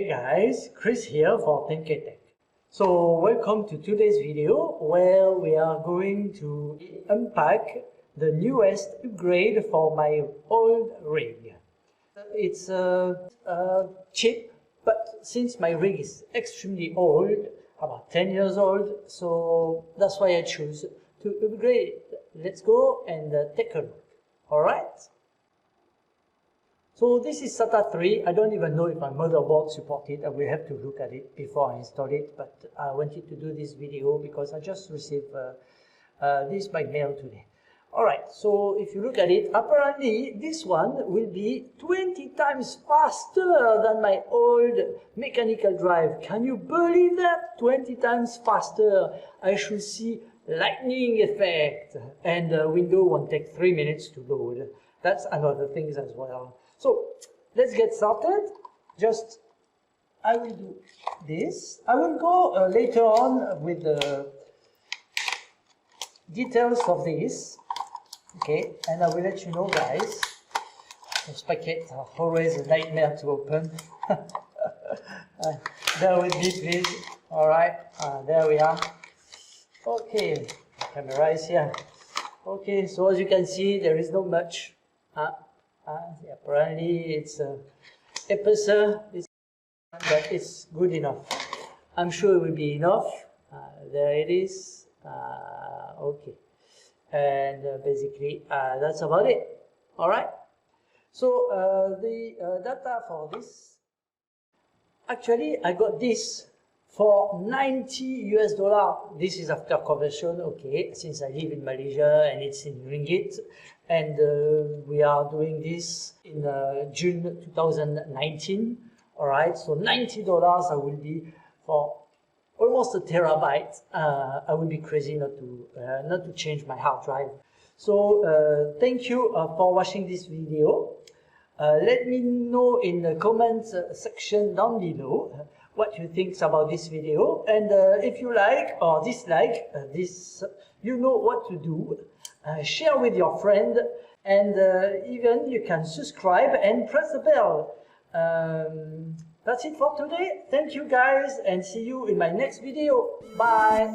Hey guys, Chris here for 10K Tech. So welcome to today's video where we are going to unpack the newest upgrade for my old rig. It's cheap, but since my rig is extremely old, about 10 years old, so that's why I choose to upgrade it. Let's go and take a look. Alright? So this is SATA 3. I don't even know if my motherboard supports it. I will have to look at it before I install it, but I wanted to do this video because I just received this by mail today. Alright, so if you look at it, apparently this one will be 20 times faster than my old mechanical drive. Can you believe that? 20 times faster. I should see lightning effect, and Windows won't take 3 minutes to load. That's another thing as well. So let's get started. I will do this. I will go later on with the details of this. Okay, and I will let you know, guys. Those packets are always a nightmare to open. Bear with me, please. All right, there we are. Okay, camera is here. Okay, so as you can see, there is not much. Apparently it's Apacer, but it's good enough. I'm sure it will be enough. There it is. Okay, and basically that's about it. All right. So the data for this. Actually, I got this for $90 US. This is after conversion, okay, since I live in Malaysia and it's in ringgit. And we are doing this in June 2019. All right, so $90 I will be for almost a terabyte. I will be crazy not to change my hard drive. So thank you for watching this video. Let me know in the comments section down below what you think about this video, and if you like or dislike this, you know what to do. Share with your friend, and even you can subscribe and press the bell. That's it for today. Thank you guys, and see you in my next video. Bye.